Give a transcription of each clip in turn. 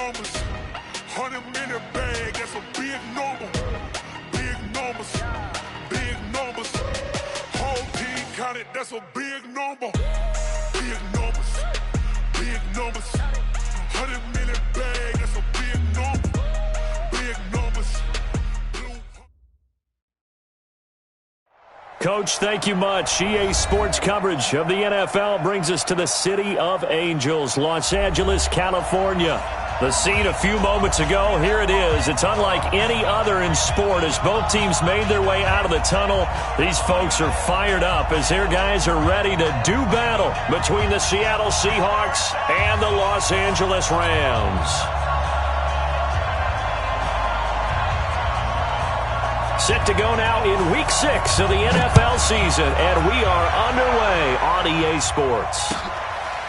numbers. 100-minute bag, that's a big number. Big numbers, big numbers. Whole team counted, that's a big number. Big numbers, big numbers. 100-minute bag, that's a big number. Big numbers. Coach, thank you much. EA Sports coverage of the NFL brings us to the City of Angels, Los Angeles, California. The scene a few moments ago, here it is. It's unlike any other in sport as both teams made their way out of the tunnel. These folks are fired up as their guys are ready to do battle between the Seattle Seahawks and the Los Angeles Rams. Set to go now in Week 6 of the NFL season, and we are underway on EA Sports.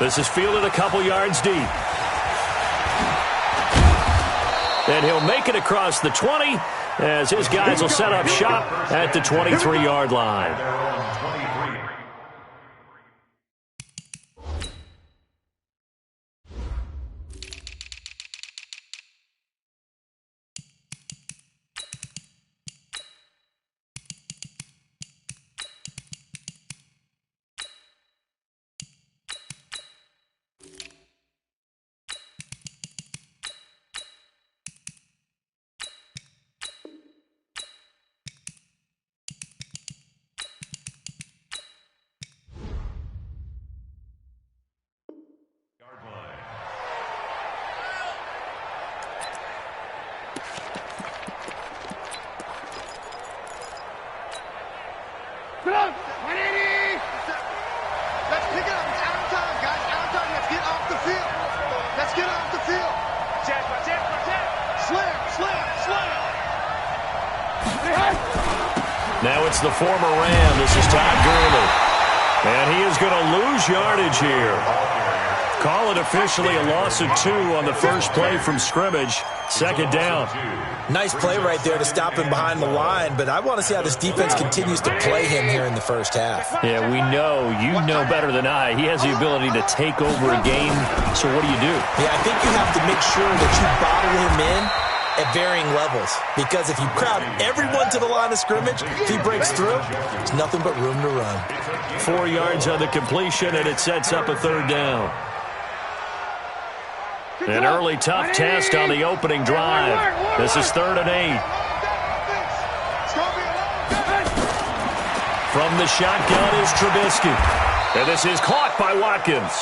This is fielded a couple yards deep. And he'll make it across the 20 as his guys will set up shop at the 23-yard line. Now it's the former Ram. This is Todd Gurley. And he is going to lose yardage here. Call it officially a loss of 2 on the first play from scrimmage. Second down. Nice play right there to stop him behind the line, but I want to see how this defense continues to play him here in the first half. Yeah, we know. You know better than I. He has the ability to take over a game. So what do you do? Yeah, I think you have to make sure that you bottle him in at varying levels, because if you crowd everyone to the line of scrimmage, if he breaks through, there's nothing but room to run. 4 yards on the completion, and it sets up a third down. An early tough test on the opening drive. This is 3rd and 8. From the shotgun is Trubisky. And this is caught by Watkins.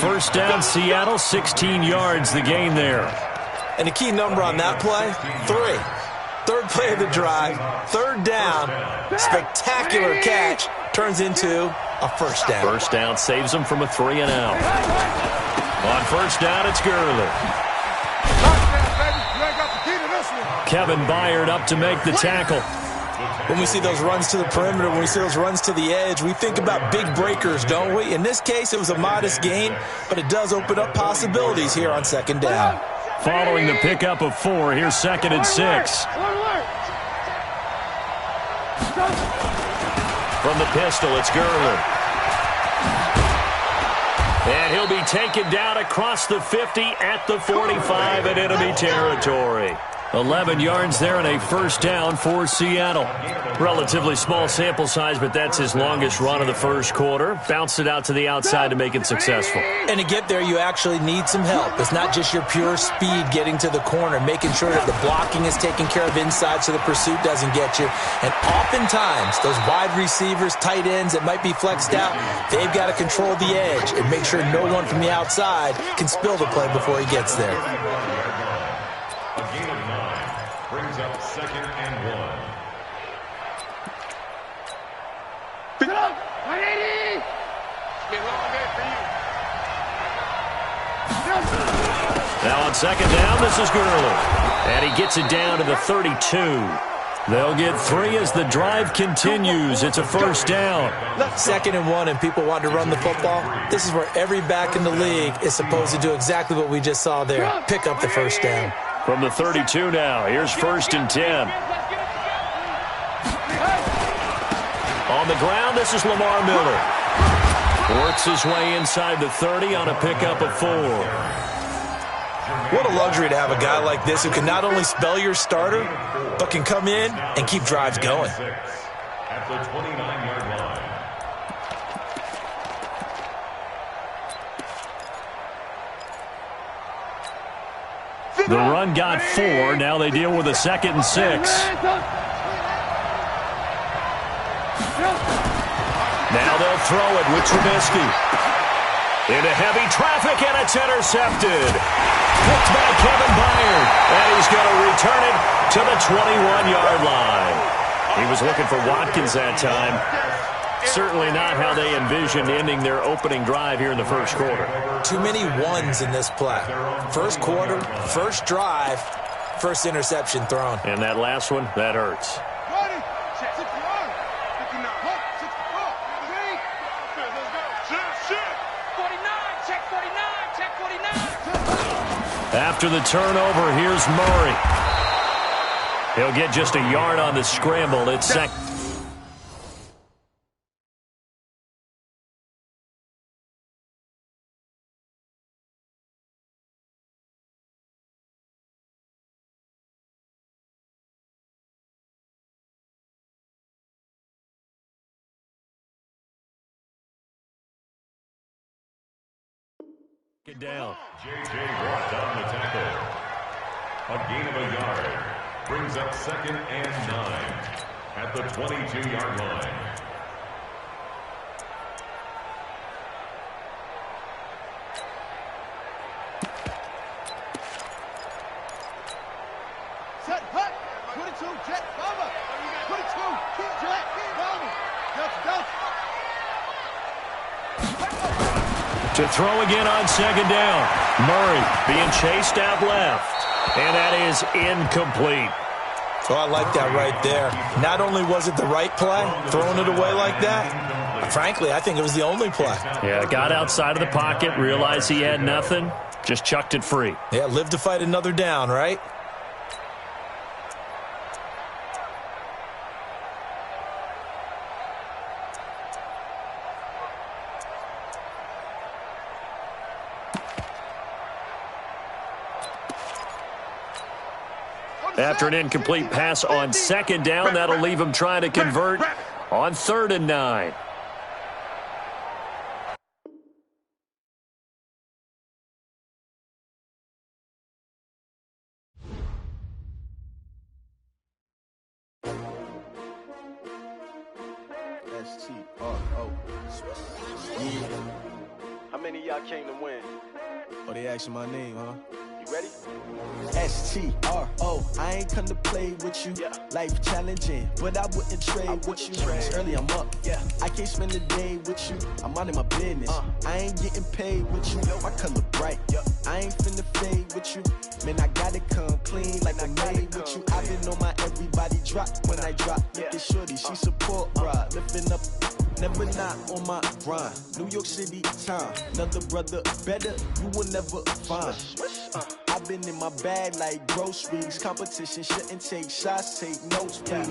First down, Seattle, 16 yards the gain there. And the key number on that play, 3. Third play of the drive, 3rd down, spectacular catch, turns into a first down. First down saves them from a 3 and out. On first down, it's Gurley. Kevin Byard up to make the tackle. When we see those runs to the perimeter, when we see those runs to the edge, we think about big breakers, don't we? In this case, it was a modest gain, but it does open up possibilities here on second down. Following the pickup of 4, here's 2nd and 6. From the pistol, it's Gurley. And he'll be taken down across the 50 at the 45 in enemy territory. 11 yards there and a first down for Seattle. Relatively small sample size, but that's his longest run of the first quarter. Bounced it out to the outside to make it successful. And to get there, you actually need some help. It's not just your pure speed getting to the corner, making sure that the blocking is taken care of inside so the pursuit doesn't get you. And oftentimes, those wide receivers, tight ends that might be flexed out, they've got to control the edge and make sure no one from the outside can spill the play before he gets there. Brings up 2nd and 1. Pick it up! 180! Be a long day for you. Now on second down, this is Gurley. And he gets it down to the 32. They'll get 3 as the drive continues. It's a first down. 2nd and 1 and people want to run the football. This is where every back in the league is supposed to do exactly what we just saw there. Pick up the first down. From the 32 now, here's 1st and 10. On the ground, this is Lamar Miller. Works his way inside the 30 on a pickup of 4. What a luxury to have a guy like this who can not only spell your starter, but can come in and keep drives going. At the 29-yard line. The run got 4. Now they deal with a 2nd and 6. Now they'll throw it with Trubisky. Into heavy traffic, and it's intercepted. Picked by Kevin Byard. And he's going to return it to the 21-yard line. He was looking for Watkins that time. Certainly not how they envisioned ending their opening drive here in the first quarter. Too many ones in this play. First quarter, first drive, first interception thrown. And that last one, that hurts. After the turnover, here's Murray. He'll get just a yard on the scramble. It's second. Down. J.J. Watt on the tackle. A gain of a yard. Brings up 2nd and 9 at the 22-yard line. Set, hut, 22, jet, bomber. 22, jet, bomber. To throw again on 2nd down. Murray being chased out left. And that is incomplete. So I like that right there. Not only was it the right play, throwing it away like that, frankly, I think it was the only play. Yeah, got outside of the pocket, realized he had nothing, just chucked it free. Yeah, live to fight another down, right? After an incomplete pass on 2nd down, that'll leave him trying to convert on 3rd and 9. S-T-R-O. Yeah. How many of y'all came to win? Oh, they asking my name, huh? You ready? S-T-R-O. I ain't come to play with you. Yeah. Life challenging, but I wouldn't trade with you. It's early, I'm up. Yeah. I can't spend a day with you. I'm minding my business. I ain't getting paid with you. My color bright. Yeah. I ain't finna fade with you. Man, I gotta come clean like I made with you. I been on my everybody drop when I drop. Look at shorty, she support ride. Lifting up, never not on my grind. New York City time. Another brother better, you will never find. I've been in my bag like groceries. Competition shouldn't take shots, take notes, please.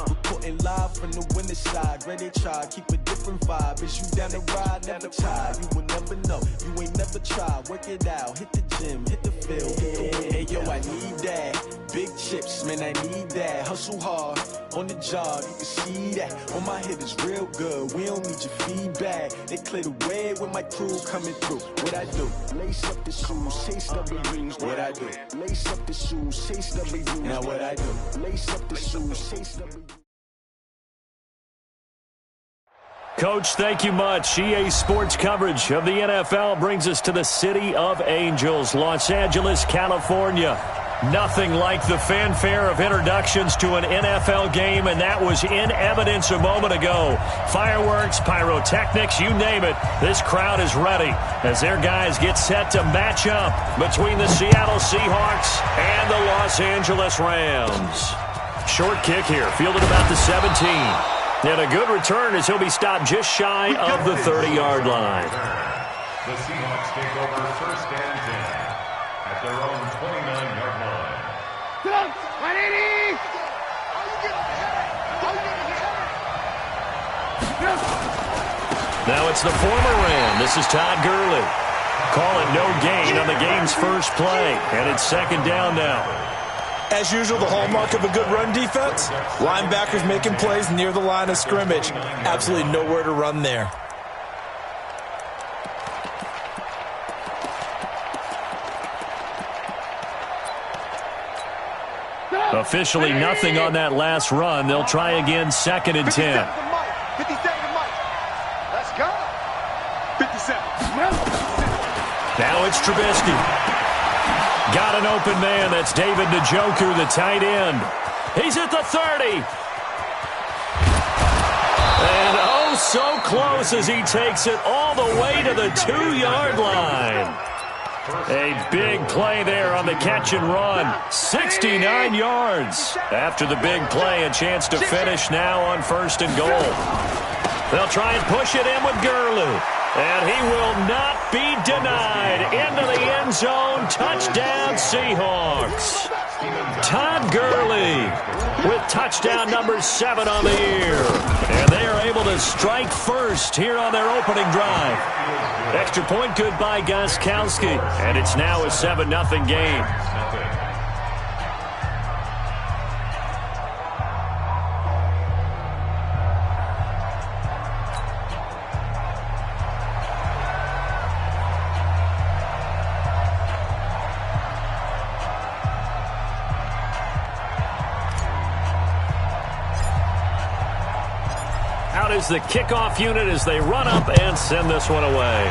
Reporting live from the winning side. Ready to try, keep a different vibe. Is you down the ride, never tired. You will never know, you ain't never tried. Work it out, hit the gym, hit the field, hit the win. Hey yo, I need that. Big chips, man, I need that. Hustle hard, on the job, you can see that. On my hit is real good, we don't need your feedback. They clear the way when my crew coming through. What I do? Lace up the shoes, chase up the rings. What I do? Lace up the shoes, chase up the rings. Now what I do? Lace up the shoes, chase up the rings. Coach, thank you much. EA Sports coverage of the NFL brings us to the City of Angels, Los Angeles, California. Nothing like the fanfare of introductions to an NFL game, and that was in evidence a moment ago. Fireworks, pyrotechnics, you name it. This crowd is ready as their guys get set to match up between the Seattle Seahawks and the Los Angeles Rams. Short kick here, fielded about the 17. And a good return as he'll be stopped just shy of the 30-yard line. The Seahawks take over 1st and 10 at their own 29-yard line. Go, 180! Now it's the former Ram. This is Todd Gurley. Call it no gain on the game's first play, and it's second down now. As usual, the hallmark of a good run defense, linebackers making plays near the line of scrimmage. Absolutely nowhere to run there. Officially nothing on that last run. They'll try again, second and 10. 57 to Mike. Let's go. 57. Now it's Trubisky. Got an open man. That's David Njoku, the tight end. He's at the 30. And oh, so close as he takes it all the way to the 2-yard line. A big play there on the catch and run. 69 yards. After the big play, a chance to finish now on first and goal. They'll try and push it in with Gurley. And he will not be denied. Into the end zone. Touchdown, Seahawks. Todd Gurley with touchdown number 7 on the year. And they are able to strike first here on their opening drive. Extra point good by Gostkowski. And it's now a 7-0 game. Out is the kickoff unit as they run up and send this one away.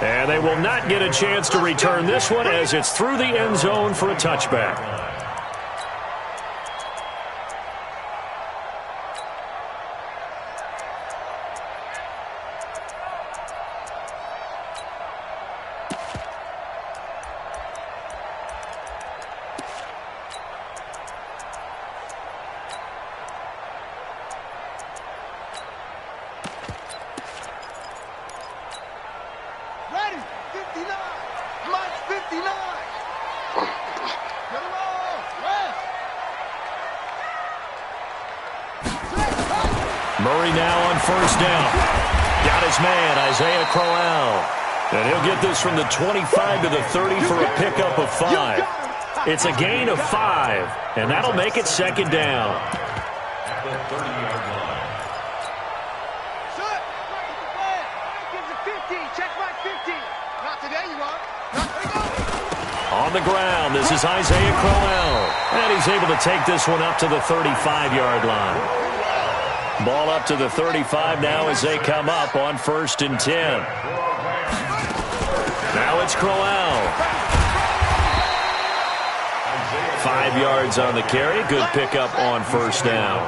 And they will not get a chance to return this one as it's through the end zone for a touchback. Murray now on first down. Got his man, Isaiah Crowell. And he'll get this from the 25 to the 30 for a pickup of 5. It's a gain of 5, and that'll make it second down. At the 30-yard line. Gives it 50. Check mark 50. Not today, you are. On the ground, this is Isaiah Crowell. And he's able to take this one up to the 35-yard line. Ball up to the 35 now as they come up on first and 10. Now it's Crowell. 5 yards on the carry. Good pickup on first down.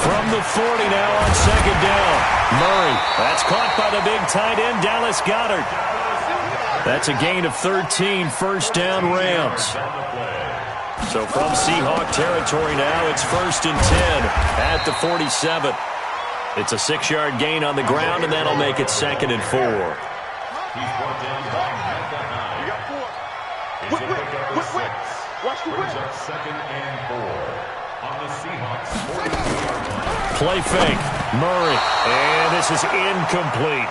From the 40 now on second down. Murray. That's caught by the big tight end, Dallas Goedert. That's a gain of 13, first down Rams. So from Seahawk territory now, it's first and 10 at the 47. It's a 6-yard gain on the ground, and that'll make it second and 4. He's brought down by at the high. You got 4. It's a pickup of 6. Watch the Brings whip. up second and 4 on the Seahawks 40-yard line. Play fake. Murray. And this is incomplete.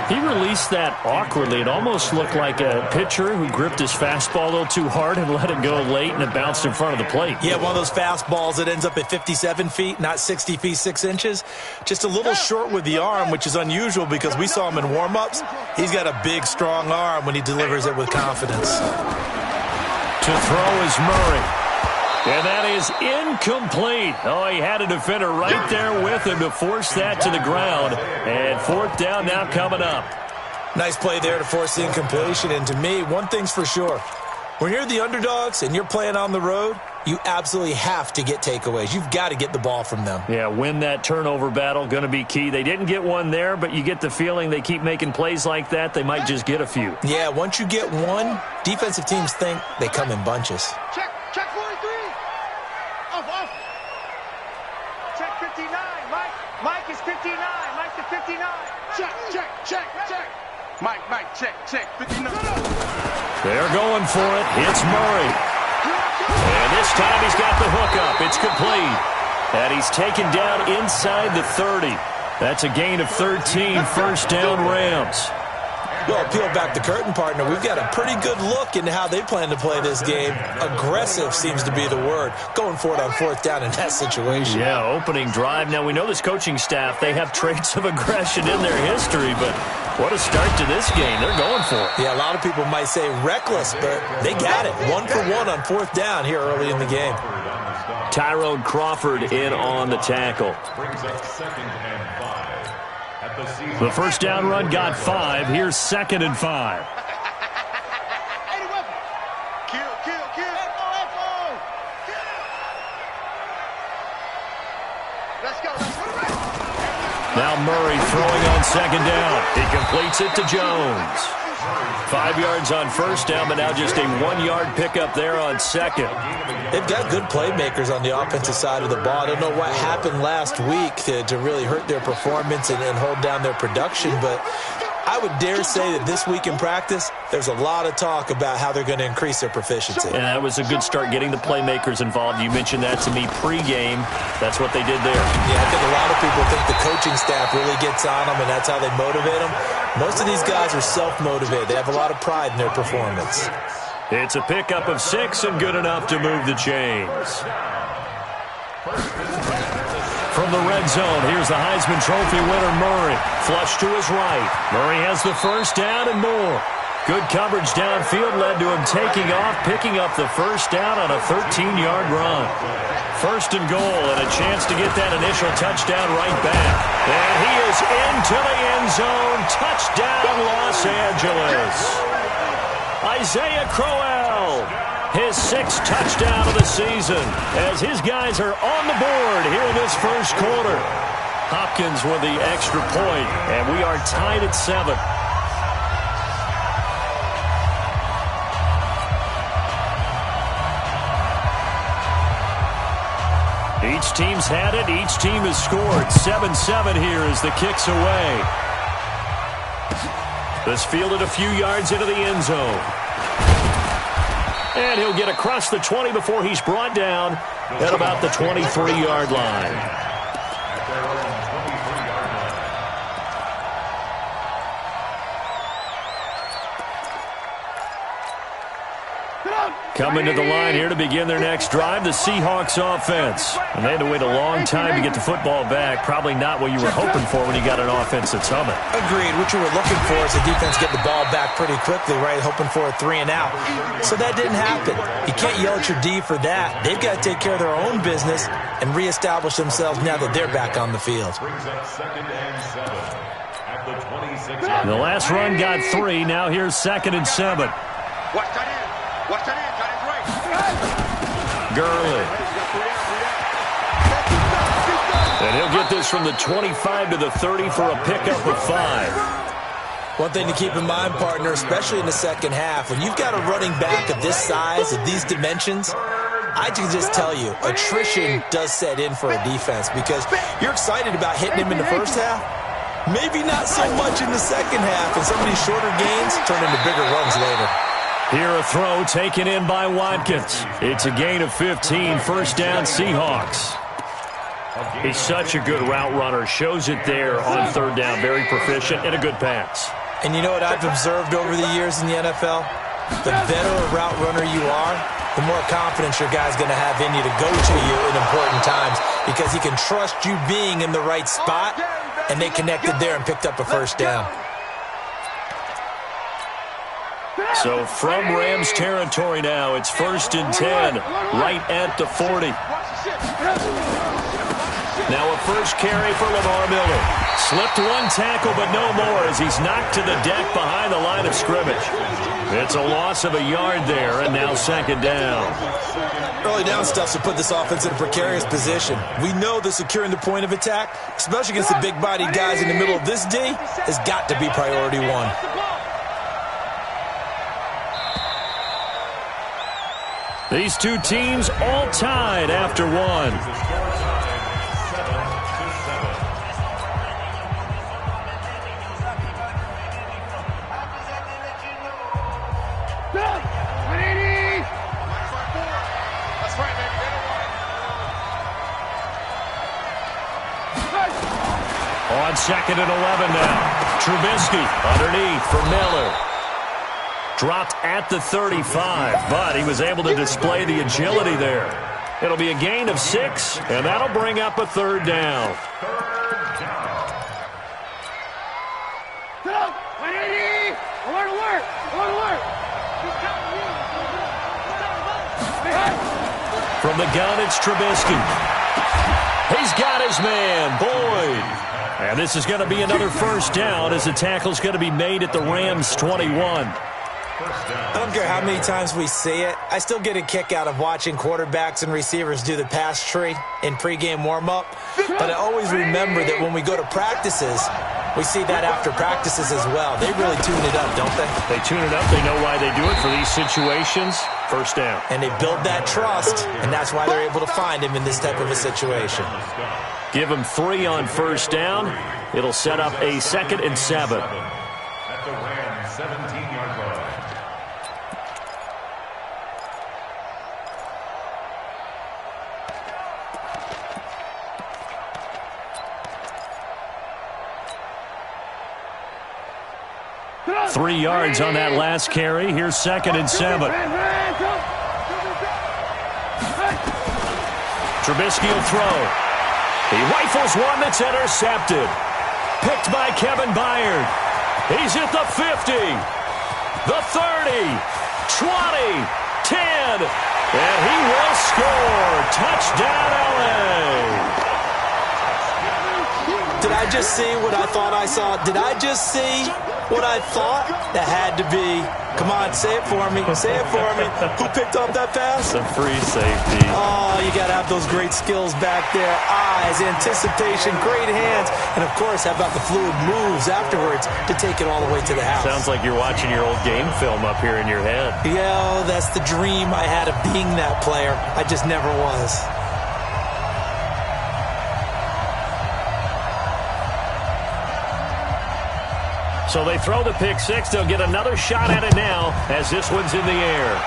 He released that awkwardly. It almost looked like a pitcher who gripped his fastball a little too hard and let it go late, and it bounced in front of the plate. Yeah, one of those fastballs that ends up at 57 feet, not 60 feet, 6 inches. Just a little short with the arm, which is unusual because we saw him in warm-ups. He's got a big, strong arm when he delivers it with confidence. To throw is Murray. And that is incomplete. Oh, he had a defender right there with him to force that to the ground. And fourth down now coming up. Nice play there to force the incompletion. And to me, one thing's for sure. When you're the underdogs and you're playing on the road, you absolutely have to get takeaways. You've got to get the ball from them. Yeah, win that turnover battle, going to be key. They didn't get one there, but you get the feeling they keep making plays like that, they might just get a few. Yeah, once you get one, defensive teams think they come in bunches. Check 43. Off. Check 59. Mike is 59. Mike to 59. Check. Mike, check. 59. They're going for it. It's Murray. And this time he's got the hook up. It's complete. And he's taken down inside the 30. That's a gain of 13, first down Rams. Well, peel back the curtain, partner. We've got a pretty good look into how they plan to play this game. Aggressive seems to be the word. Going for it on fourth down in that situation. Yeah, opening drive. Now, we know this coaching staff, they have traits of aggression in their history, but what a start to this game. They're going for it. Yeah, a lot of people might say reckless, but they got it. 1 for 1 on fourth down here early in the game. Tyrone Crawford in on the tackle. Brings up second and 5. The first down run got 5. Here's second and 5. Now Murray throwing on second down. He completes it to Jones. 5 yards on first down, but now just a 1-yard pickup there on second. They've got good playmakers on the offensive side of the ball. I don't know what happened last week to really hurt their performance and hold down their production, but I would dare say that this week in practice, there's a lot of talk about how they're going to increase their proficiency. And that was a good start getting the playmakers involved. You mentioned that to me pregame. That's what they did there. Yeah, I think a lot of people think the coaching staff really gets on them, and that's how they motivate them. Most of these guys are self-motivated. They have a lot of pride in their performance. It's a pickup of 6 and good enough to move the chains. From the red zone, here's the Heisman Trophy winner, Murray. Flush to his right. Murray has the first down and more. Good coverage downfield led to him taking off, picking up the first down on a 13-yard run. First and goal, and a chance to get that initial touchdown right back. And he is into the end zone. Touchdown, Los Angeles. Isaiah Crowell, his 6th touchdown of the season, as his guys are on the board here in this first quarter. Hopkins with the extra point, and we are tied at 7. Each team's had it. Each team has scored. 7-7 here as the kick's away. This fielded a few yards into the end zone. And he'll get across the 20 before he's brought down at about the 23-yard line. Coming to the line here to begin their next drive, the Seahawks offense. And they had to wait a long time to get the football back. Probably not what you were hoping for when you got an offense that's humming. Agreed. What you were looking for is the defense get the ball back pretty quickly, right? Hoping for a 3 and out. So that didn't happen. You can't yell at your D for that. They've got to take care of their own business and reestablish themselves now that they're back on the field. The last run got 3. Now here's 2nd and 7. Watch that in. Watch that in. Gurley. And he'll get this from the 25 to the 30 for a pickup of 5. One thing to keep in mind, partner, especially in the second half, when you've got a running back of this size, of these dimensions, I can just tell you, attrition does set in for a defense because you're excited about hitting him in the first half. Maybe not so much in the second half, and some of these shorter gains turn into bigger runs later. Here a throw taken in by Watkins. It's a gain of 15, first down Seahawks. He's such a good route runner. Shows it there on third down. Very proficient and a good pass. And you know what I've observed over the years in the NFL? The better a route runner you are, the more confidence your guy's going to have in you to go to you in important times because he can trust you being in the right spot, and they connected there and picked up a first down. So from Rams territory now, it's 1st and 10, right at the 40. Now a first carry for Lamar Miller. Slipped one tackle, but no more as he's knocked to the deck behind the line of scrimmage. It's a loss of a yard there, and now 2nd down. Early down stuff to put this offense in a precarious position. We know that securing the point of attack, especially against the big-bodied guys in the middle of this D, has got to be priority 1. These two teams all tied after 1. On 2nd and 11 now. Trubisky underneath for Miller. Dropped at the 35, but he was able to display the agility there. It'll be a gain of 6, and that'll bring up a 3rd down. From the gun, it's Trubisky. He's got his man, Boyd. And this is going to be another 1st down as the tackle's going to be made at the Rams' 21. I don't care how many times we see it. I still get a kick out of watching quarterbacks and receivers do the pass tree in pregame warm-up. But I always remember that when we go to practices, we see that after practices as well. They really tune it up, don't they? They tune it up. They know why they do it for these situations. 1st down. And they build that trust, and that's why they're able to find him in this type of a situation. Give him 3 on 1st down. It'll set up a 2nd and 7. At the Rams' 17-yard line. Three yards on that last carry. Here's 2nd and 7. Trubisky will throw. He rifles one that's intercepted. Picked by Kevin Byard. He's at the 50, the 30, 20, 10, and he will score. Touchdown, LA. Did I just see what I thought I saw? Did I just see what I thought? That had to be. Come on, say it for me. Say it for me. Who picked up that pass? The free safety. Oh, you got to have those great skills back there. Eyes, anticipation, great hands. And, of course, how about the fluid moves afterwards to take it all the way to the house? Sounds like you're watching your old game film up here in your head. Yeah, that's the dream I had of being that player. I just never was. So they throw the pick 6. They'll get another shot at it now as this one's in the air.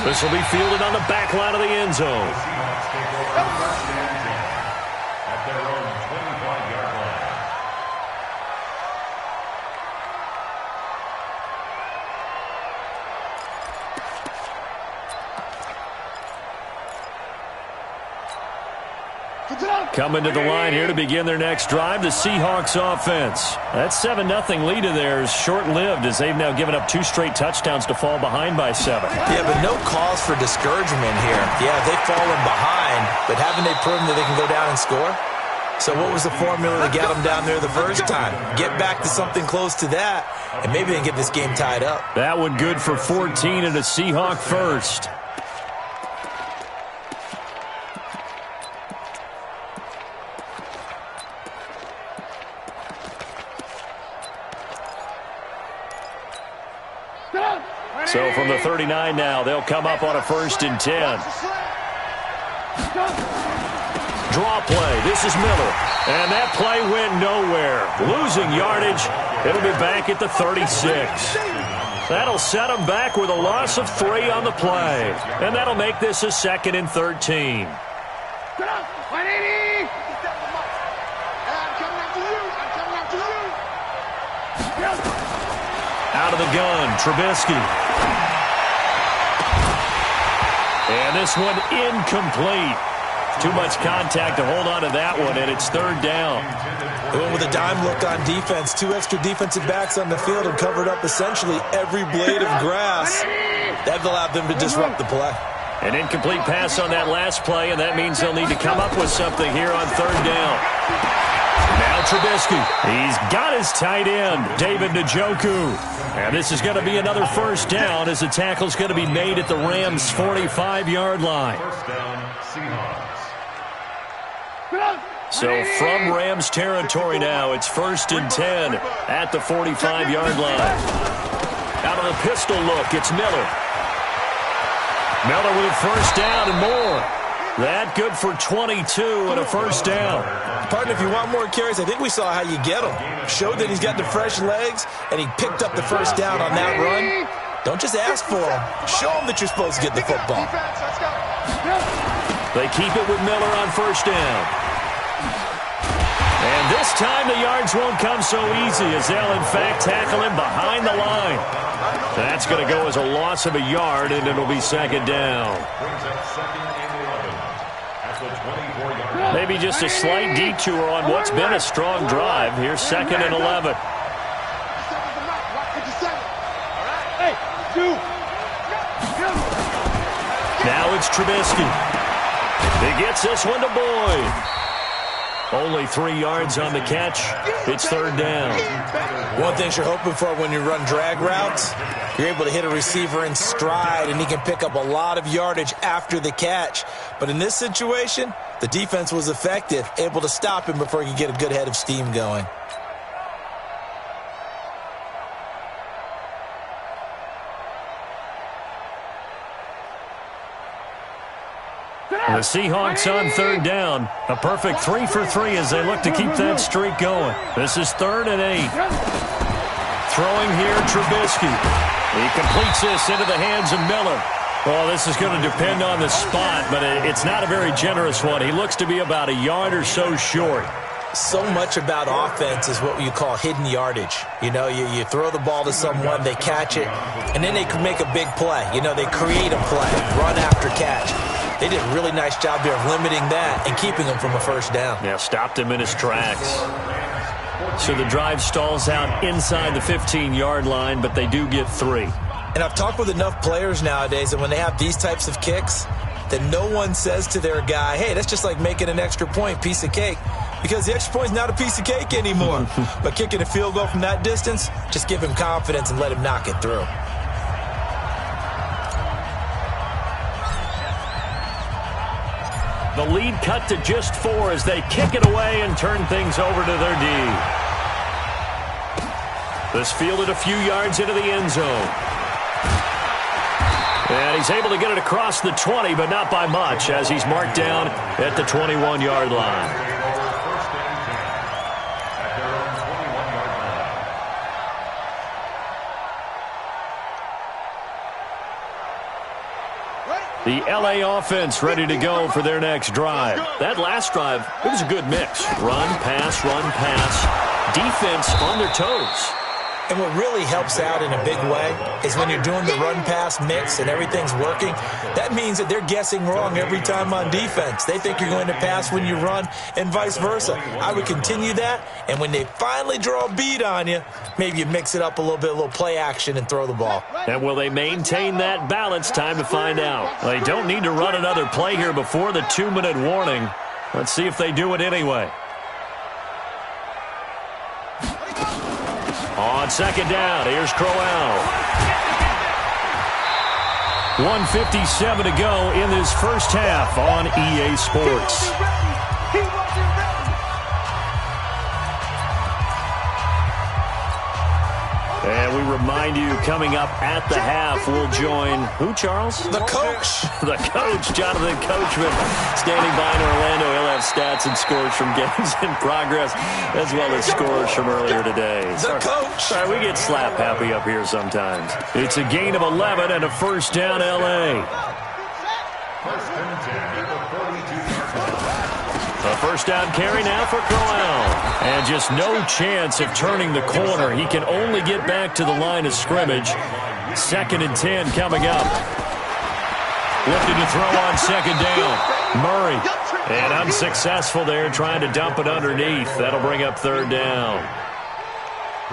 This will be fielded on the back line of the end zone. At their own 25-yard line. Coming to the line here to begin their next drive, the Seahawks offense. That 7-0 lead of theirs short-lived as they've now given up 2 straight touchdowns to fall behind by 7. Yeah, but no cause for discouragement here. Yeah, they've fallen behind, but haven't they proven that they can go down and score? So what was the formula to get them down there the first time? Get back to something close to that, and maybe they can get this game tied up. That one good for 14 and a Seahawk first. So from the 39 now, they'll come up on a 1st and 10. Draw play. This is Miller. And that play went nowhere. Losing yardage. It'll be back at the 36. That'll set them back with a loss of 3 on the play. And that'll make this a 2nd and 13. Out of the gun, Trubisky. And this one incomplete. Too much contact to hold on to that one, and it's 3rd down. They went with a dime look on defense. 2 extra defensive backs on the field and covered up essentially every blade of grass. That allowed them to disrupt the play. An incomplete pass on that last play, and that means they'll need to come up with something here on 3rd down. Now Trubisky. He's got his tight end, David Njoku. And this is going to be another 1st down as the tackle's going to be made at the Rams' 45-yard line. 1st down, Seahawks. So from Rams territory now, it's 1st and 10 at the 45-yard line. Out of the pistol look, it's Miller. Miller with a 1st down and more. That good for 22 and a 1st down. Partner, if you want more carries, I think we saw how you get him. Showed that he's got the fresh legs, and he picked up the 1st down on that run. Don't just ask for him. Show him that you're supposed to get the football. They keep it with Miller on 1st down. And this time the yards won't come so easy as they'll, in fact, tackle him behind the line. That's going to go as a loss of a yard, and it'll be second down. Maybe just a slight detour on what's been a strong drive. Here's second and 11. Now it's Trubisky. He gets this one to Boyd. Only 3 yards on the catch. It's third down. One thing you're hoping for when you run drag routes, you're able to hit a receiver in stride, and he can pick up a lot of yardage after the catch. But in this situation, the defense was effective, able to stop him before he could get a good head of steam going. The Seahawks on third down. A perfect 3 for 3 as they look to keep that streak going. This is 3rd and 8. Throwing here, Trubisky. He completes this into the hands of Miller. Well, this is going to depend on the spot, but it's not a very generous one. He looks to be about a yard or so short. So much about offense is what you call hidden yardage. You know, you throw the ball to someone, they catch it, and then they can make a big play. You know, they create a play, run after catch. They did a really nice job there of limiting that and keeping him from a first down. Yeah, stopped him in his tracks. So the drive stalls out inside the 15-yard line, but they do get 3. And I've talked with enough players nowadays that when they have these types of kicks, that no one says to their guy, hey, that's just like making an extra point, piece of cake. Because the extra point is not a piece of cake anymore. But kicking a field goal from that distance, just give him confidence and let him knock it through. The lead cut to just 4 as they kick it away and turn things over to their D. This fielded a few yards into the end zone. And he's able to get it across the 20, but not by much, as he's marked down at the 21-yard line. The L.A. offense ready to go for their next drive. That last drive, it was a good mix. Run, pass, defense on their toes. And what really helps out in a big way is when you're doing the run-pass mix and everything's working, that means that they're guessing wrong every time on defense. They think you're going to pass when you run and vice versa. I would continue that, and when they finally draw a beat on you, maybe you mix it up a little bit, a little play action, and throw the ball. And will they maintain that balance? Time to find out. They don't need to run another play here before the 2-minute warning. Let's see if they do it anyway. On second down, here's Crowell. 1:57 to go in this first half on EA Sports. And we remind you, coming up at the half, we'll join who, Charles? The coach. The coach, Jonathan Coachman, standing by in Orlando. He'll have stats and scores from games in progress, as well as scores from earlier today. The coach. Sorry, we get slap happy up here sometimes. It's a gain of 11 and a first down, L.A. A first down carry now for Crowell. And just no chance of turning the corner. He can only get back to the line of scrimmage. 2nd and 10 coming up. Looking to throw on second down. Murray. And unsuccessful there, trying to dump it underneath. That'll bring up third down.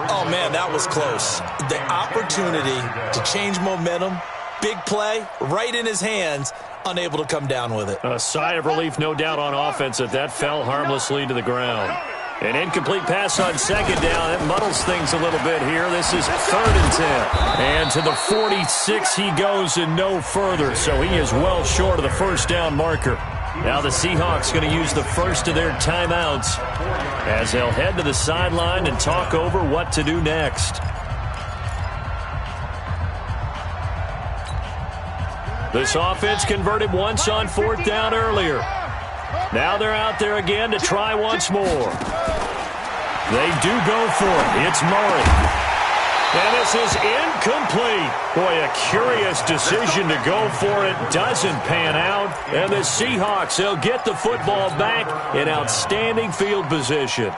Oh, man, that was close. The opportunity to change momentum, big play, right in his hands, unable to come down with it. A sigh of relief, no doubt, on offense that fell harmlessly to the ground. An incomplete pass on second down. That muddles things a little bit here. This is 3rd and 10. And to the 46 he goes and no further. So he is well short of the first down marker. Now the Seahawks going to use the first of their timeouts as they'll head to the sideline and talk over what to do next. This offense converted once on 4th down earlier. Now they're out there again to try once more. They do go for it. It's Murray. And this is incomplete. Boy, a curious decision to go for it. Doesn't pan out. And the Seahawks, they'll get the football back in outstanding field position.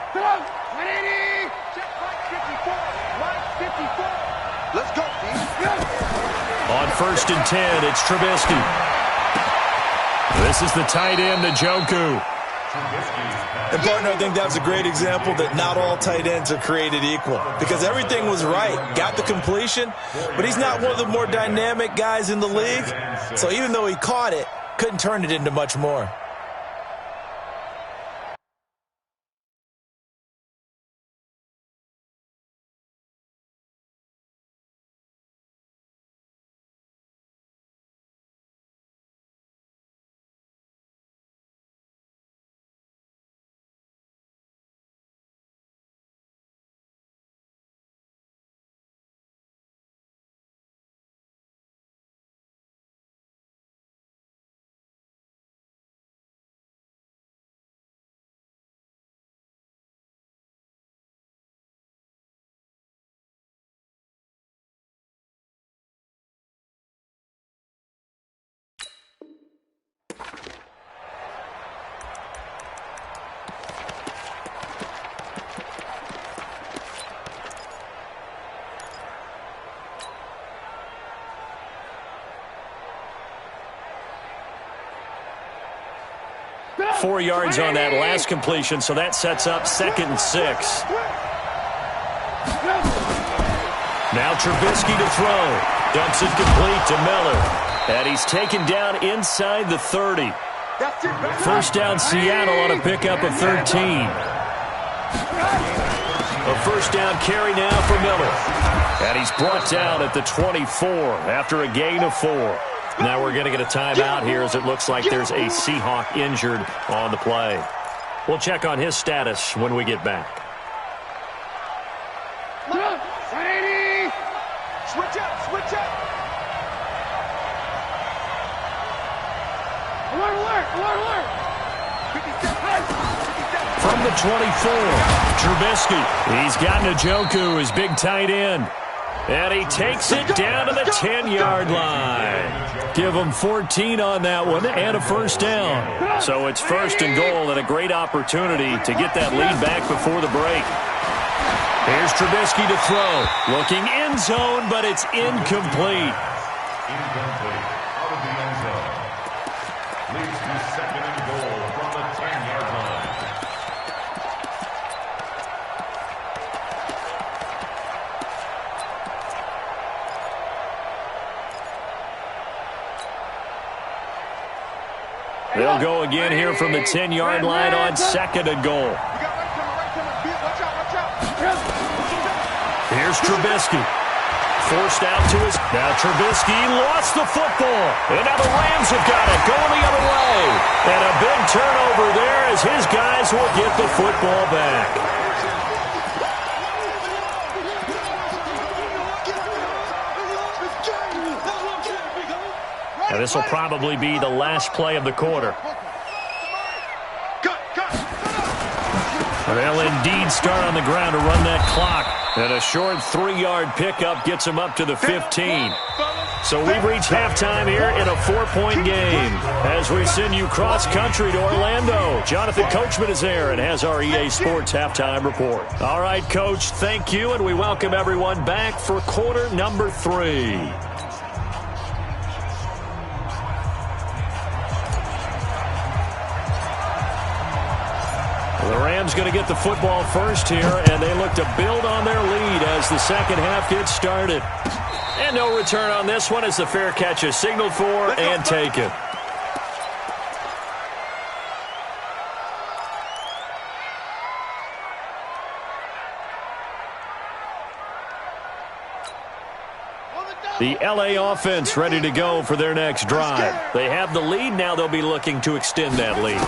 1st and 10. It's Trubisky. This is the tight end, Njoku. And, partner, I think that's a great example that not all tight ends are created equal because everything was right. Got the completion, but he's not one of the more dynamic guys in the league. So even though he caught it, couldn't turn it into much more. Four yards on that last completion, so that sets up 2nd and 6. Now Trubisky to throw. Dumps it complete to Miller. And he's taken down inside the 30. 1st down Seattle on a pickup of 13. A 1st down carry now for Miller. And he's brought down at the 24 after a gain of 4. Now we're going to get a timeout here as it looks like there's a Seahawk injured on the play. We'll check on his status when we get back. Switch up, switch up. Alert, alert, alert, alert. From the 24, Trubisky. He's got Njoku, his big tight end. And he takes it down to the 10-yard line. Give him 14 on that one and a 1st down. So it's 1st and goal and a great opportunity to get that lead back before the break. Here's Trubisky to throw. Looking end zone, but it's incomplete. Incomplete. Out of the end zone. Leads to 2nd and goal from the 10-yard line. They'll go again here from the 10-yard line on 2nd and goal. Here's Trubisky. Forced out to his... Now Trubisky lost the football. And now the Rams have got it going the other way. And a big turnover there as his guys will get the football back. Now this will probably be the last play of the quarter. They'll indeed start on the ground to run that clock. And a short 3-yard pickup gets him up to the 15. So we've reached halftime here in a 4-point game. As we send you cross-country to Orlando, Jonathan Coachman is there and has our EA Sports halftime report. All right, Coach, thank you, and we welcome everyone back for quarter number 3. The Rams going to get the football first here, and they look to build on their lead as the second half gets started. And no return on this one as the fair catch is signaled for and taken. The LA offense ready to go for their next drive. They have the lead. Now they'll be looking to extend that lead.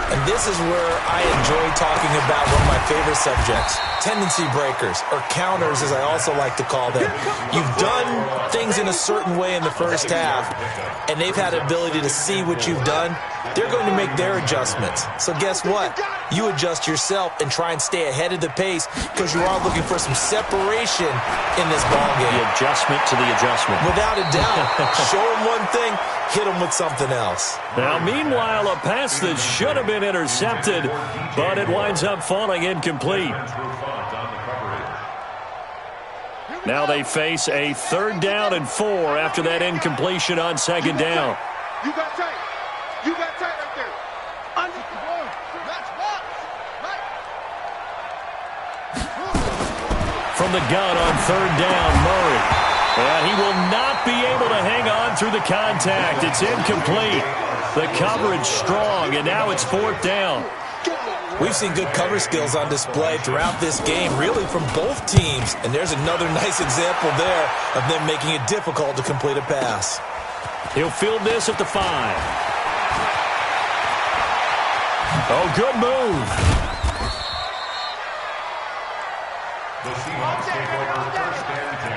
And this is where I enjoy talking about one of my favorite subjects, tendency breakers, or counters as I also like to call them. You've done things in a certain way in the first half, and they've had the ability to see what you've done. They're going to make their adjustments. So guess what? You adjust yourself and try and stay ahead of the pace because you are looking for some separation in this ballgame. The adjustment to the adjustment. Without a doubt. Show them one thing, hit them with something else. Now, meanwhile, a pass that should have been intercepted, but it winds up falling incomplete. Now they face a 3rd down and 4 after that incompletion on 2nd down. You got tight. You got tight right there. From the gun on 3rd down, Murray. And he will not be able to hang on through the contact. It's incomplete. The coverage strong, and now it's 4th down. We've seen good cover skills on display throughout this game, really from both teams. And there's another nice example there of them making it difficult to complete a pass. He'll field this at the 5. Oh, good move. The Seahawks take over 1st and 10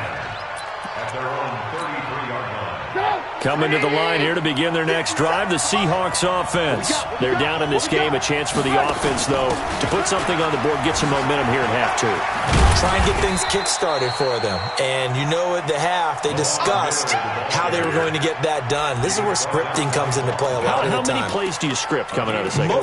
at their own 33-yard line. Coming to the line here to begin their next drive, the Seahawks offense. They're down in this game. A chance for the offense, though, to put something on the board, get some momentum here at half 2. Try and get things kick-started for them. And you know at the half, they discussed how they were going to get that done. This is where scripting comes into play a lot of the time. How many plays do you script coming out of second?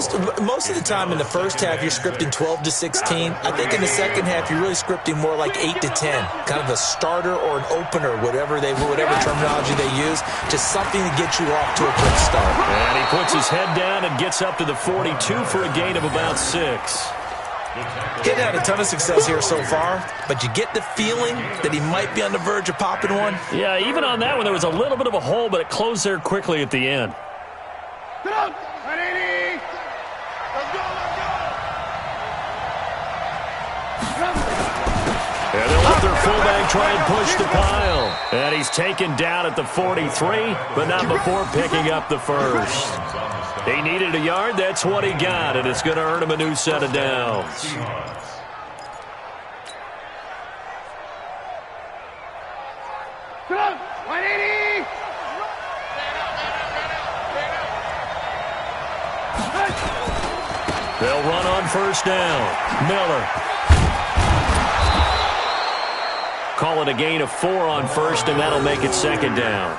Most of the time in the first half, you're scripting 12 to 16. I think in the second half, you're really scripting more like 8 to 10. Kind of a starter or an opener, whatever terminology they use. Just something to get you off to a quick start. And he puts his head down and gets up to the 42 for a gain of about 6. He's had a ton of success here so far, but you get the feeling that he might be on the verge of popping one. Yeah, even on that one, there was a little bit of a hole, but it closed there quickly at the end. Get out! 180! Let's go, let's go! And they'll let their fullback try and push the pile. And he's taken down at the 43, but not before picking up the first. He needed a yard. That's what he got, and it's going to earn him a new set of downs. Get out! 180! They'll run on 1st down. Miller. Call it a gain of 4 on 1st, and that'll make it 2nd down.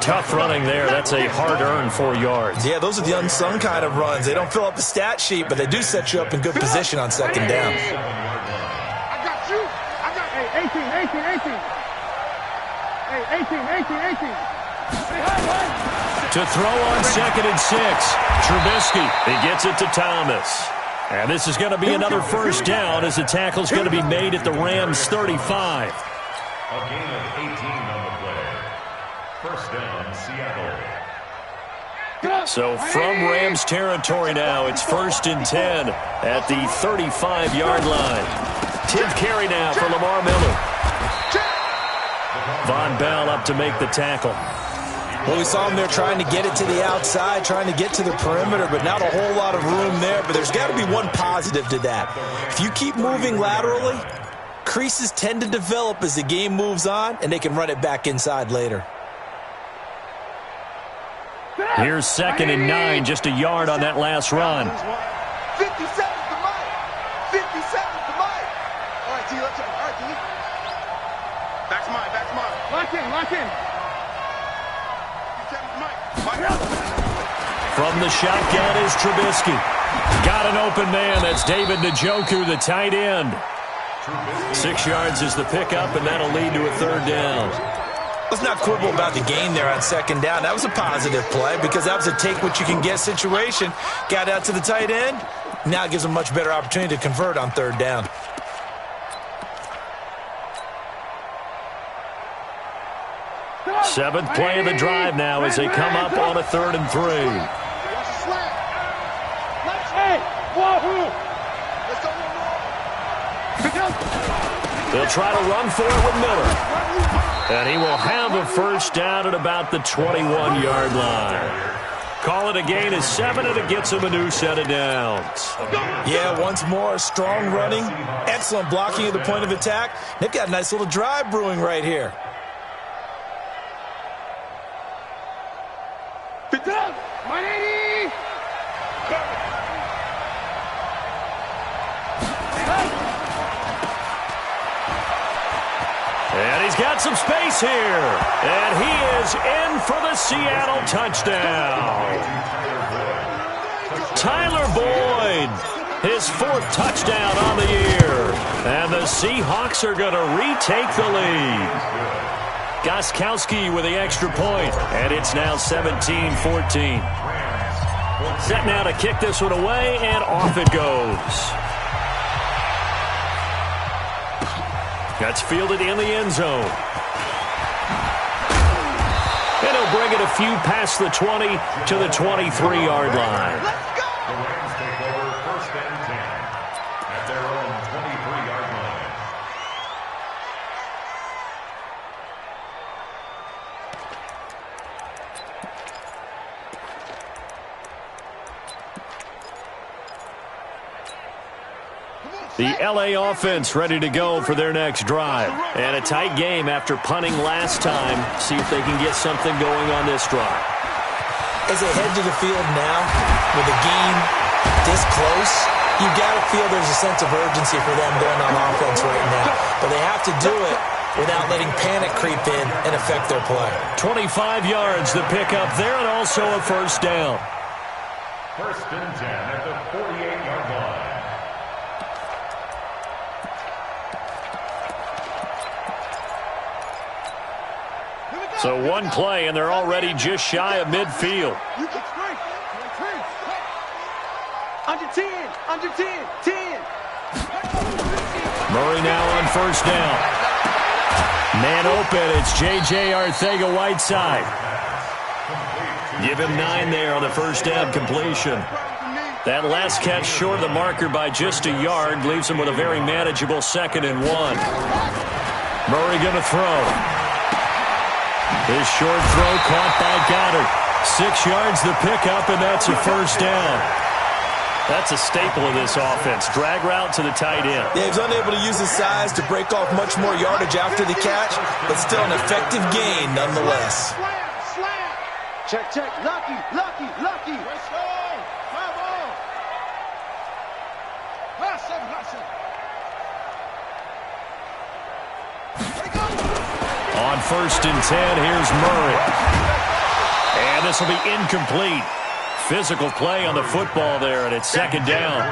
Tough running there. That's a hard-earned 4 yards. Yeah, those are the unsung kind of runs. They don't fill up the stat sheet, but they do set you up in good position on 2nd down. I got you. I got 18. Hey, 18. To throw on 2nd and 6. Trubisky. He gets it to Thomas. And this is going to be another 1st down as the tackle's going to be made at the Rams' 35. A gain of 18 on the play. 1st down, Seattle. So from Rams territory now, it's 1st and 10 at the 35-yard line. 10th carry now for Lamar Miller. Von Bell up to make the tackle. Well, we saw him there trying to get it to the outside, trying to get to the perimeter, but not a whole lot of room there. But there's got to be one positive to that. If you keep moving laterally, creases tend to develop as the game moves on, and they can run it back inside later. Here's 2nd and 9, just a yard on that last run. 50 seconds to Mike. 50 seconds to Mike. All right, T, let's go. All right, T. Back's mine. Lock in. From the shotgun is Trubisky. Got an open man. That's David Njoku, the tight end. 6 yards is the pickup, and that'll lead to a 3rd down. Let's not quibble about the gain there on 2nd down. That was a positive play because that was a take-what-you-can-get situation. Got out to the tight end. Now it gives them a much better opportunity to convert on 3rd down. Seventh play of the drive now as they come up on a 3rd and 3. They'll try to run for it with Miller. And he will have a 1st down at about the 21-yard line. Call it a gain of 7, and it gets him a new set of downs. Yeah, once more, strong running, excellent blocking at the point of attack. They've got a nice little drive brewing right here. And he's got some space here. And he is in for the Seattle touchdown. Tyler Boyd, his 4th touchdown on the year. And the Seahawks are going to retake the lead. Gostkowski with the extra point, and it's now 17-14. Set now to kick this one away, and off it goes. That's fielded in the end zone. And he'll bring it a few past the 20 to the 23-yard line. The Rams take over 1st and 10 at their own 23-yard line. The LA offense ready to go for their next drive. And a tight game after punting last time. See if they can get something going on this drive. As they head to the field now, with the game this close, you've got to feel there's a sense of urgency for them going on offense right now. But they have to do it without letting panic creep in and affect their play. 25 yards the pickup there, and also a first down. 1st and 10 at the 48-yard line. So one play, and they're already just shy of midfield. You kick straight. Under 10. Under 10. 10. Murray now on first down. Man open. It's J.J. Arcega-Whiteside. Give him 9 there on the first down completion. That last catch short of the marker by just a yard leaves him with a very manageable 2nd and 1. Murray going to throw. His short throw caught by Goddard. 6 yards the pickup, and that's a first down. That's a staple of this offense. Drag route to the tight end. Yeah, he's unable to use his size to break off much more yardage after the catch, but still an effective gain nonetheless. Check, check. Lucky, lucky, lucky. Let's go. Come on. Hustle. On 1st and 10, here's Murray. And this will be incomplete. Physical play on the football there, and it's 2nd down.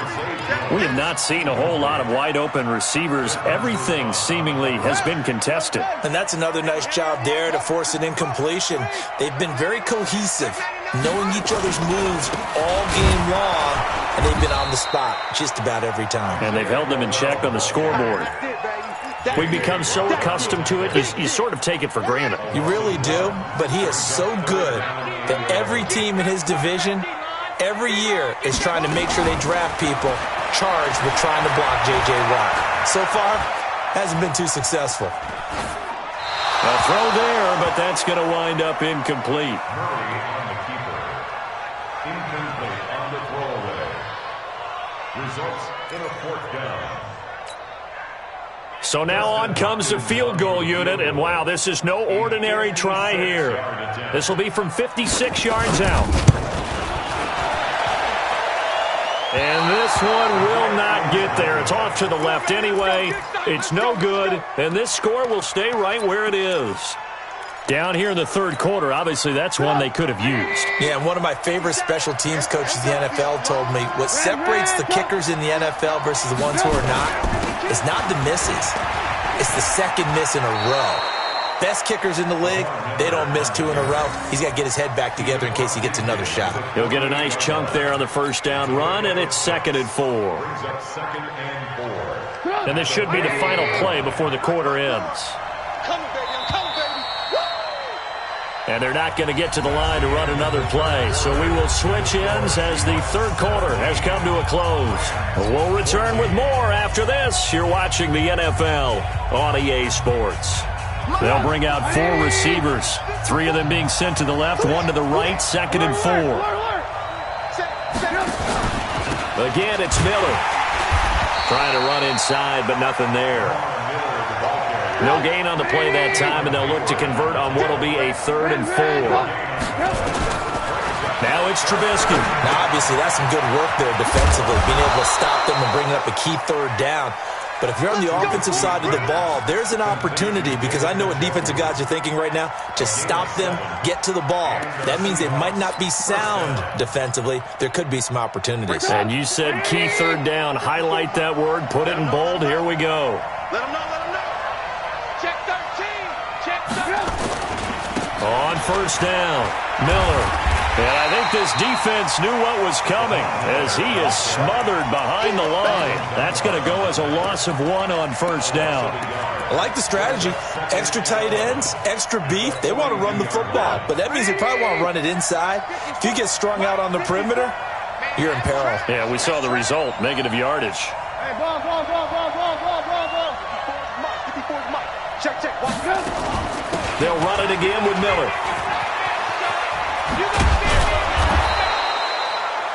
We have not seen a whole lot of wide-open receivers. Everything seemingly has been contested. And that's another nice job there to force an incompletion. They've been very cohesive, knowing each other's moves all game long, and they've been on the spot just about every time. And they've held them in check on the scoreboard. We've become so accustomed to it, you sort of take it for granted. You really do, but he is so good that every team in his division, every year, is trying to make sure they draft people charged with trying to block J.J. Watt. So far, hasn't been too successful. A throw there, but that's going to wind up incomplete. Murray on the keeper. Incomplete on the throwaway. Results in a 4th down. So now on comes the field goal unit, and wow, this is no ordinary try here. This will be from 56 yards out. And this one will not get there. It's off to the left anyway. It's no good, and this score will stay right where it is. Down here in the 3rd quarter, obviously that's one they could have used. Yeah, and one of my favorite special teams coaches in the NFL told me what separates the kickers in the NFL versus the ones who are not is not the misses. It's the 2nd miss in a row. Best kickers in the league, they don't miss 2 in a row. He's got to get his head back together in case he gets another shot. He'll get a nice chunk there on the first down run, and it's 2nd and 4. Brings up 2nd and 4. And this should be the final play before the quarter ends. And they're not going to get to the line to run another play. So we will switch ends as the 3rd quarter has come to a close. We'll return with more after this. You're watching the NFL on EA Sports. They'll bring out 4 receivers, 3 of them being sent to the left, 1 to the right, 2nd and 4. Again, it's Miller. Trying to run inside, but nothing there. No gain on the play that time, and they'll look to convert on what will be a 3rd and 4. Now it's Trubisky. Now, obviously, that's some good work there defensively, being able to stop them and bring up a key 3rd down. But if you're on the offensive side of the ball, there's an opportunity, because I know what defensive guys are thinking right now, to stop them, get to the ball. That means they might not be sound defensively. There could be some opportunities. And you said key third down. Highlight that word. Put it in bold. Here we go. Let him know, let him know. Check 13, check 13. On first down, Miller. And I think this defense knew what was coming as he is smothered behind the line. That's going to go as a loss of 1 on first down. I like the strategy. Extra tight ends, extra beef. They want to run the football, but that means they probably want to run it inside. If you get strung out on the perimeter, you're in peril. Yeah, we saw the result, negative yardage. Hey, ball. Check. They'll run it again with Miller.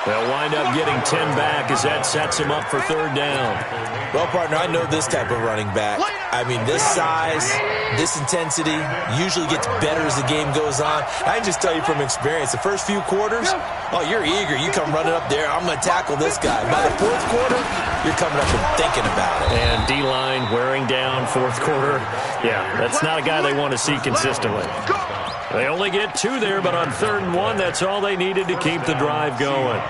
They'll wind up getting 10 back as that sets him up for third down. Well, partner, I know this type of running back. I mean, this size, this intensity usually gets better as the game goes on. I can just tell you from experience, the first few quarters, oh, you're eager. You come running up there, I'm going to tackle this guy. By the fourth quarter, you're coming up and thinking about it. And D-line wearing down fourth quarter. Yeah, that's not a guy they want to see consistently. They only get 2 there, but on 3rd and 1, that's all they needed to keep the drive going.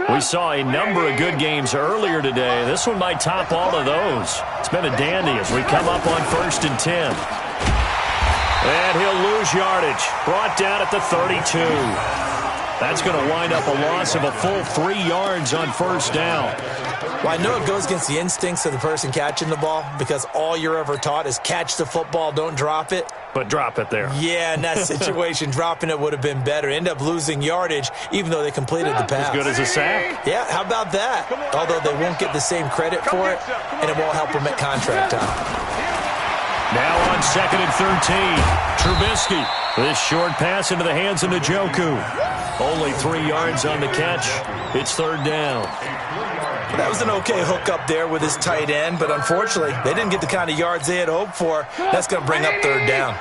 We saw a number of good games earlier today. This one might top all of those. It's been a dandy as we come up on 1st and 10. And he'll lose yardage. Brought down at the 32. That's going to wind up a loss of a full 3 yards on first down. Well, I know it goes against the instincts of the person catching the ball, because all you're ever taught is catch the football, don't drop it. But drop it there. Yeah, in that situation, dropping it would have been better. End up losing yardage, even though they completed the pass. As good as a sack. Yeah, how about that? Although they won't get the same credit for it, and it won't help them at contract time. Now on 2nd and 13, Trubisky. This short pass into the hands of Njoku. Only 3 yards on the catch. It's 3rd down. That was an okay hook up there with his tight end, but unfortunately, they didn't get the kind of yards they had hoped for. That's going to bring up 3rd down.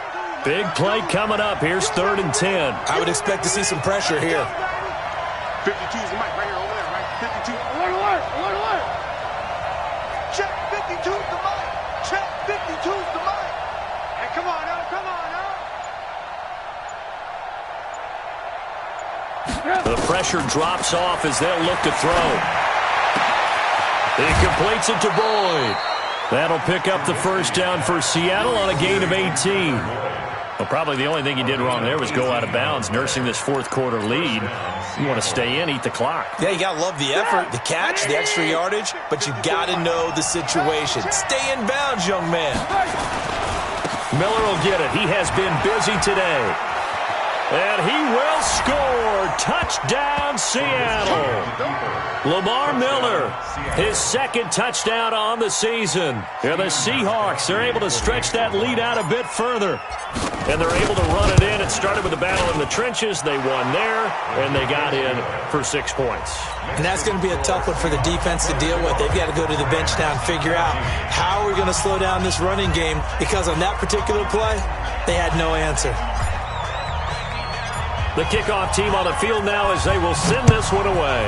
Big play coming up. Here's 3rd and 10. I would expect to see some pressure here. 52 is the mic right here, over there, right? 52. Alert. Check 52 is the mic. Check 52 is the mic. Hey, come on now. The pressure drops off as they'll look to throw. He completes it to Boyd. That'll pick up the first down for Seattle on a gain of 18. Well, probably the only thing he did wrong there was go out of bounds, nursing this fourth quarter lead. You want to stay in, eat the clock. Yeah, you got to love the effort, the catch, the extra yardage, but you got to know the situation. Stay in bounds, young man. Miller will get it. He has been busy today. And he will score. Touchdown, Seattle. Lamar Miller, his 2nd touchdown on the season. And the Seahawks are able to stretch that lead out a bit further. And they're able to run it in. It started with a battle in the trenches. They won there, and they got in for 6 points. And that's going to be a tough one for the defense to deal with. They've got to go to the bench now and figure out how we're going to slow down this running game, because on that particular play, they had no answer. The kickoff team on the field now as they will send this one away.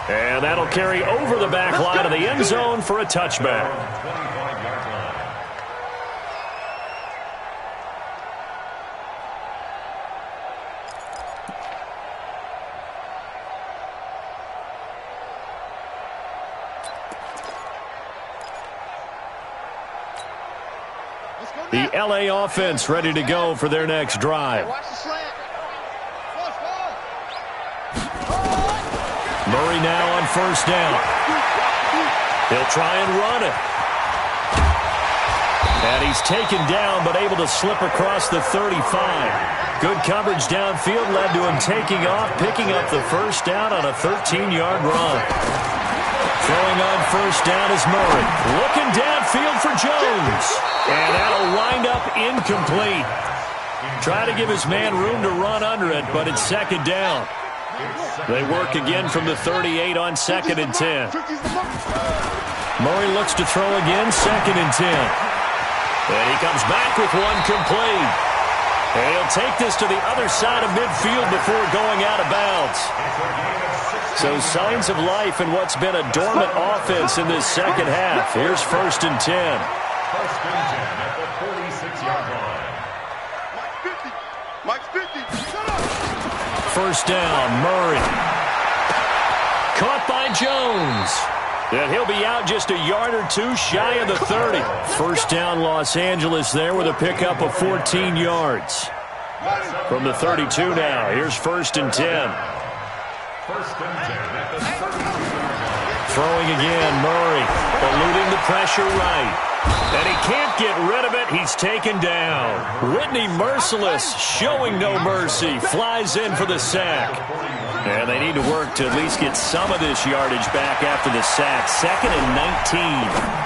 And that'll carry over the back line of the end zone for a touchback. The LA offense ready to go for their next drive. Murray now on first down. He'll try and run it. And he's taken down but able to slip across the 35. Good coverage downfield led to him taking off, picking up the first down on a 13-yard run. Throwing on first down is Murray. Looking downfield for Jones. And that'll wind up incomplete. Try to give his man room to run under it, but it's 2nd down. They work again from the 38 on 2nd and 10. Murray looks to throw again, 2nd and 10. And he comes back with one complete. And he'll take this to the other side of midfield before going out of bounds. So signs of life in what's been a dormant offense in this second half. Here's 1st and 10. 1st and 10 at the 46-yard line. Mike's 50. Shut up. 1st down, Murray. Caught by Jones. And he'll be out just a yard or two shy of the 30. 1st down, Los Angeles there with a pickup of 14 yards. From the 32 now, here's 1st and 10. 1st and 10 at the 32-yard line. Throwing again, Murray, eluding the pressure right. And he can't get rid of it. He's taken down. Whitney Merciless, showing no mercy, flies in for the sack. And they need to work to at least get some of this yardage back after the sack. 2nd and 19.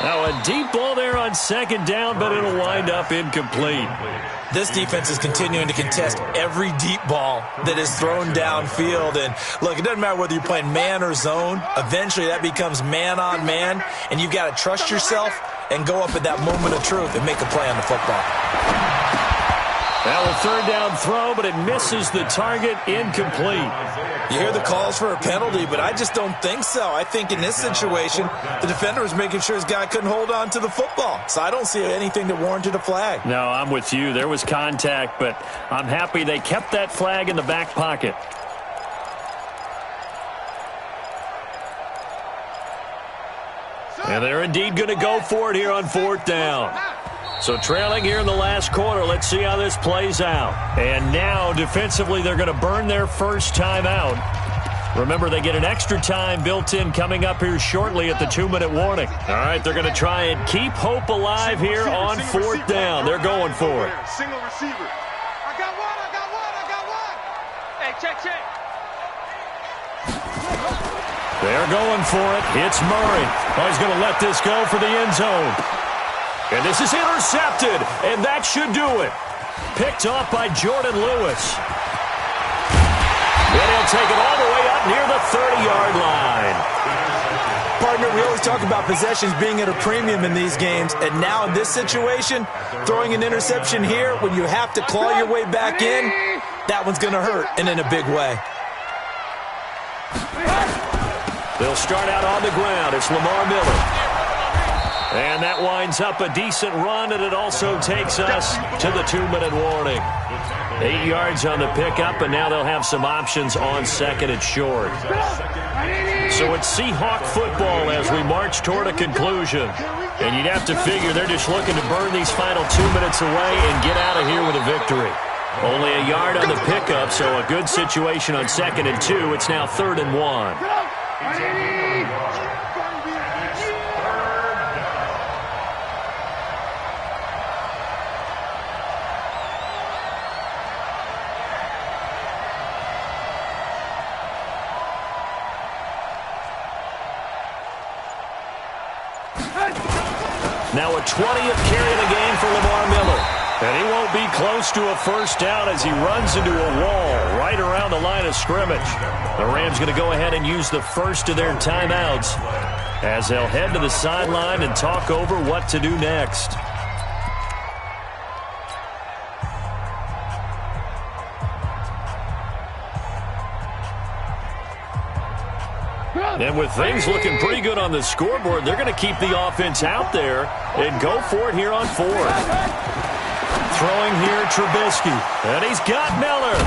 Now a deep ball there on 2nd down, but it'll wind up incomplete. This defense is continuing to contest every deep ball that is thrown downfield. And look, it doesn't matter whether you're playing man or zone. Eventually that becomes man on man, and you've got to trust yourself and go up at that moment of truth and make a play on the football. Now a 3rd down throw, but it misses the target, incomplete. You hear the calls for a penalty, but I just don't think so. I think in this situation, the defender was making sure his guy couldn't hold on to the football. So I don't see anything that warranted a flag. No, I'm with you. There was contact, but I'm happy they kept that flag in the back pocket. And they're indeed going to go for it here on 4th down. So trailing here in the last quarter, let's see how this plays out. And now, defensively, they're going to burn their first time out. Remember, they get an extra time built in coming up here shortly at the 2-minute warning. All right, they're going to try and keep hope alive here on 4th down. They're going for it. Single receiver. I got one. Hey, check. They're going for it. It's Murray. Oh, he's going to let this go for the end zone. And this is intercepted, and that should do it. Picked off by Jordan Lewis. And he'll take it all the way up near the 30-yard line. Partner, we always talk about possessions being at a premium in these games, and now in this situation, throwing an interception here when you have to claw your way back in, that one's going to hurt, and in a big way. They'll start out on the ground. It's Lamar Miller. And that winds up a decent run, and it also takes us to the 2-minute warning. 8 yards on the pickup, and now they'll have some options on 2nd and short. So it's Seahawk football as we march toward a conclusion. And you'd have to figure they're just looking to burn these final 2 minutes away and get out of here with a victory. Only a yard on the pickup, so a good situation on 2nd and 2. It's now 3rd and 1. Now a 20th carry of the game for Lamar Miller. And he won't be close to a first down as he runs into a wall right around the line of scrimmage. The Rams going to go ahead and use the first of their timeouts as they'll head to the sideline and talk over what to do next. And with things looking pretty good on the scoreboard, they're going to keep the offense out there and go for it here on 4th. Throwing here, Trubisky. And he's got Miller.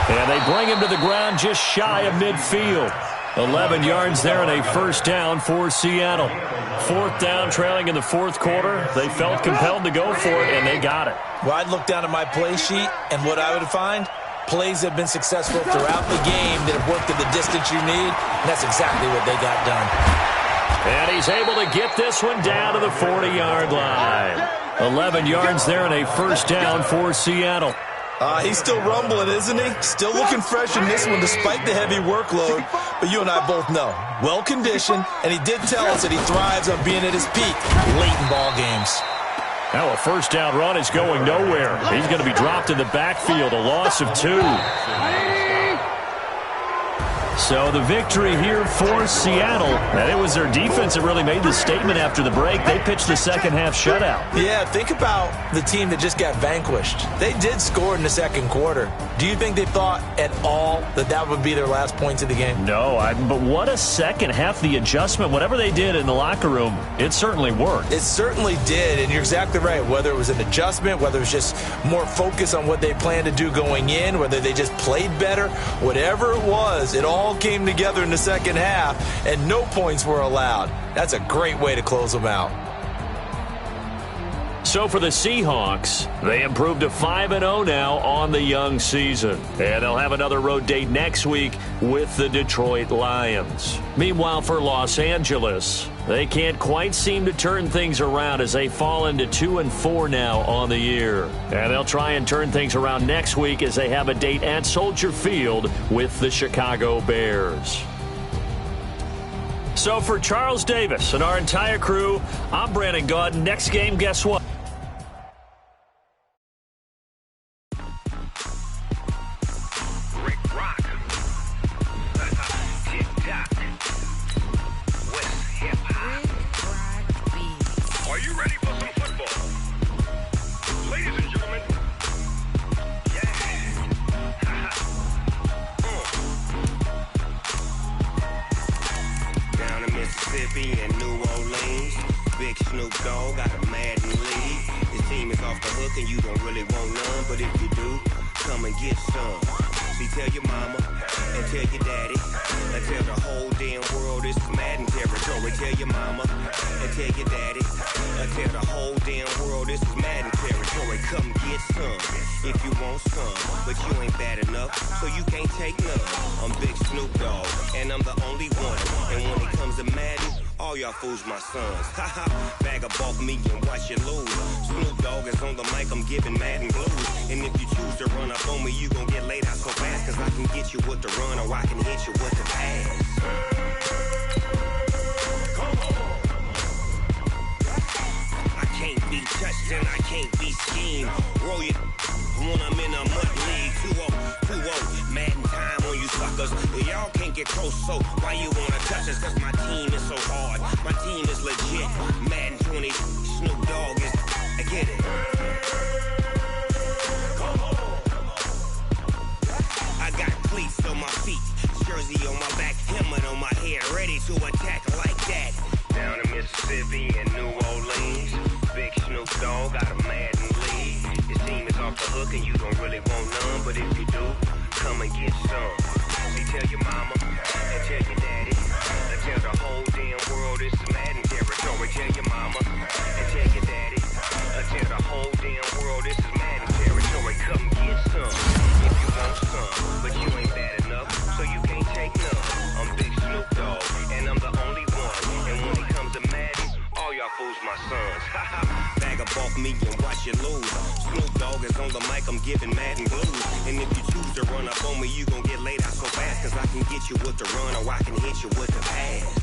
And they bring him to the ground just shy of midfield. 11 yards there and a first down for Seattle. 4th down, trailing in the 4th quarter. They felt compelled to go for it, and they got it. Well, I'd look down at my play sheet, and what I would find, plays have been successful throughout the game that have worked at the distance you need, and that's exactly what they got done. And he's able to get this one down to the 40-yard line. 11 yards there and a first down for Seattle. He's still rumbling, isn't he? Still looking fresh in this one despite the heavy workload. But you and I both know, well-conditioned, and he did tell us that he thrives on being at his peak late in ball games. Now a first down run is going nowhere. He's going to be dropped in the backfield, a loss of 2. So the victory here for Seattle. And it was their defense that really made the statement after the break. They pitched the second half shutout. Yeah, think about the team that just got vanquished. They did score in the second quarter. Do you think they thought at all that that would be their last points of the game? No, but what a second half. The adjustment, whatever they did in the locker room, it certainly worked. It certainly did, and you're exactly right. Whether it was an adjustment, whether it was just more focus on what they planned to do going in, whether they just played better, whatever it was, it all came together in the second half, and no points were allowed. That's a great way to close them out. So for the Seahawks, they improved to 5-0 now on the young season. And they'll have another road date next week with the Detroit Lions. Meanwhile, for Los Angeles, they can't quite seem to turn things around as they fall into 2-4 now on the year. And they'll try and turn things around next week as they have a date at Soldier Field with the Chicago Bears. So for Charles Davis and our entire crew, I'm Brandon Gaud. Next game, guess what? And New Orleans, big Snoop Dogg got a Madden lead. His team is off the hook and you don't really want none, but if you do, come and get some. See, tell your mama and tell your daddy and tell the whole damn world this is Madden territory. Tell your mama and tell your daddy and tell the whole damn world this is Madden territory. Come get some if you want some, but you ain't bad enough, so you can't take none. I'm Big Snoop Dogg and I'm the only one, and when it comes to Madden, all y'all fools my sons. Haha, bag up off me and watch you lose. Snoop Dogg is on the mic, I'm giving Madden blues. And if you choose to run up on me, you gon' get laid out so fast, cause I can get you with the run or I can hit you with the pass. I can't be touched and I can't be schemed. Roll you when I'm in a mud league. 2-0, Madden time on you suckers. Y'all can't get close, so why you wanna touch us? Cause my team is so hard, my team is legit. Madden 20, Snoop Dogg is, I get it. I got cleats on my feet, jersey on my back, helmet on my head, ready to attack like that. Down in Mississippi and New Orleans, big Snoop Dogg got a Madden lead. His team is off the hook and you don't really want none, but if you do, come and get some. See, tell your mama and tell your daddy and tell the whole damn world this is Madden territory. Tell your mama and tell your daddy and tell the whole damn world this is Madden territory. Come get some if you want some, but you ain't bad enough, so you can't take none. I'm Big Snoop Dogg and I'm the only one, and when it comes to Madden, all y'all fools my sons. Haha, bag up off me and watch you lose. Snoop Dogg is on the mic, I'm giving Madden blues. And if you choose to run up on me, you gon' get laid out so fast, cause I can get you with the run or I can hit you with the pass.